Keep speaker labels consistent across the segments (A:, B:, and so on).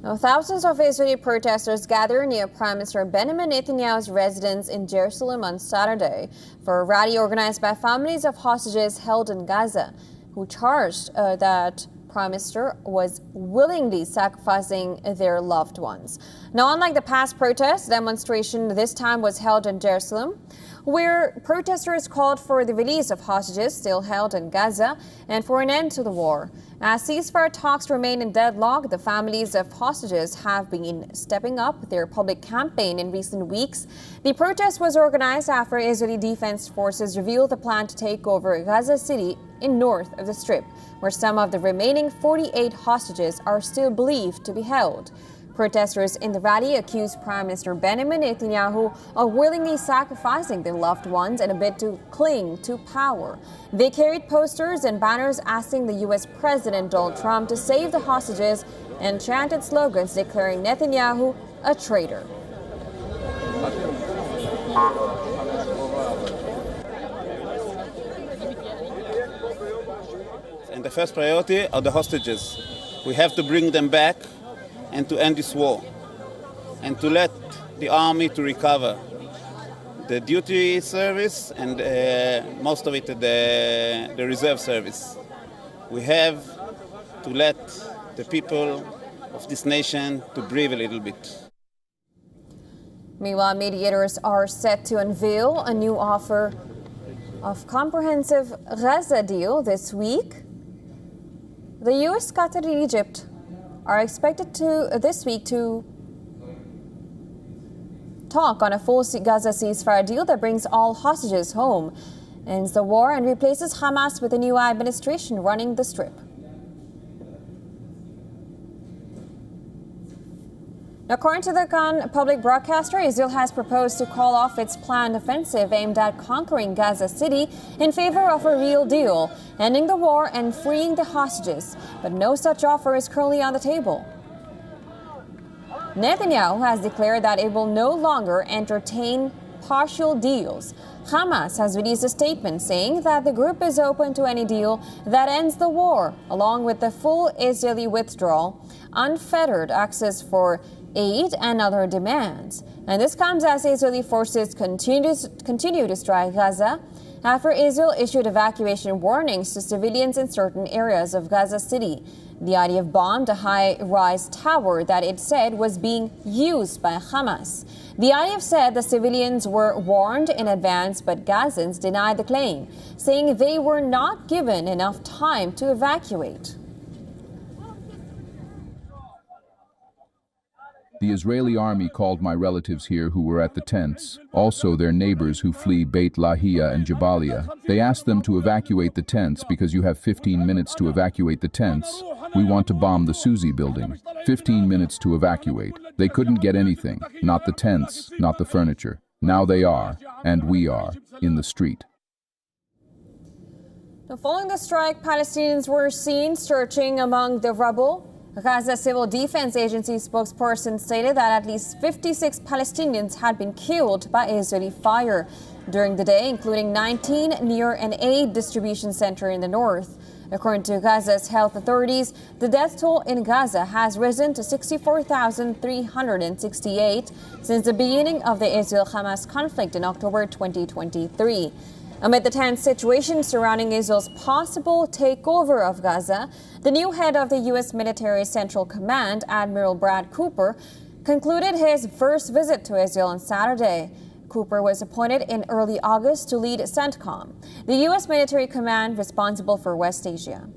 A: Now, thousands of Israeli protesters gathered near Prime Minister Benjamin Netanyahu's residence in Jerusalem on Saturday for a rally organized by families of hostages held in Gaza, who charged that Prime Minister was willingly sacrificing their loved ones. Now, unlike the past protests, the demonstration this time was held in Jerusalem, where protesters called for the release of hostages still held in Gaza and for an end to the war. As ceasefire talks remain in deadlock, the families of hostages have been stepping up their public campaign in recent weeks. The protest was organized after Israeli Defense Forces revealed a plan to take over Gaza City in north of the Strip, where some of the remaining 48 hostages are still believed to be held. Protesters in the rally accused Prime Minister Benjamin Netanyahu of willingly sacrificing their loved ones in a bid to cling to power. They carried posters and banners asking the U.S. President Donald Trump to save the hostages and chanted slogans declaring Netanyahu a traitor.
B: And the first priority are the hostages. We have to bring them back and to end this war, and to let the army to recover the duty service and most of it the reserve service. We have to let the people of this nation to breathe a little bit.
A: Meanwhile, mediators are set to unveil a new offer of comprehensive Gaza deal this week. The U.S., Qatar, and Egypt are expected this week to talk on a full Gaza ceasefire deal that brings all hostages home, ends the war, and replaces Hamas with a new administration running the Strip. According to the Khan public broadcaster, Israel has proposed to call off its planned offensive aimed at conquering Gaza City in favor of a real deal, ending the war and freeing the hostages. But no such offer is currently on the table. Netanyahu has declared that it will no longer entertain partial deals. Hamas has released a statement saying that the group is open to any deal that ends the war, along with the full Israeli withdrawal, unfettered access for aid and other demands. And this comes as Israeli forces continue to strike Gaza after Israel issued evacuation warnings to civilians in certain areas of Gaza City. The IDF bombed a high-rise tower that it said was being used by Hamas. The IDF said the civilians were warned in advance, but Gazans denied the claim, saying they were not given enough time to evacuate.
C: The Israeli army called my relatives here who were at the tents, also their neighbors who flee Beit Lahia and Jabalia. They asked them to evacuate the tents because you have 15 minutes to evacuate the tents. We want to bomb the Suzy building. 15 minutes to evacuate. They couldn't get anything, not the tents, not the furniture. Now they are, and we are, in the street.
A: Following the strike, Palestinians were seen searching among the rubble. Gaza Civil Defense Agency spokesperson stated that at least 56 Palestinians had been killed by Israeli fire during the day, including 19 near an aid distribution center in the north. According to Gaza's health authorities, the death toll in Gaza has risen to 64,368 since the beginning of the Israel-Hamas conflict in October 2023. Amid the tense situation surrounding Israel's possible takeover of Gaza, the new head of the U.S. Military Central Command, Admiral Brad Cooper, concluded his first visit to Israel on Saturday. Cooper was appointed in early August to lead CENTCOM, the U.S. military command responsible for West Asia.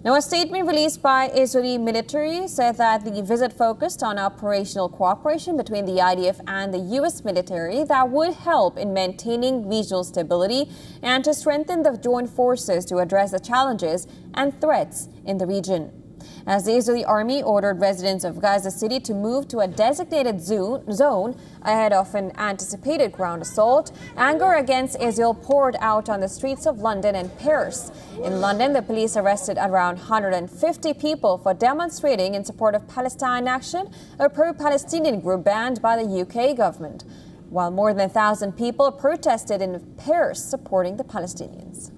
A: Now, a statement released by Israeli military said that the visit focused on operational cooperation between the IDF and the U.S. military that would help in maintaining regional stability and to strengthen the joint forces to address the challenges and threats in the region. As the Israeli army ordered residents of Gaza City to move to a designated zone ahead of an anticipated ground assault, anger against Israel poured out on the streets of London and Paris. In London, the police arrested around 150 people for demonstrating in support of Palestine Action, a pro-Palestinian group banned by the UK government, while more than 1,000 people protested in Paris supporting the Palestinians.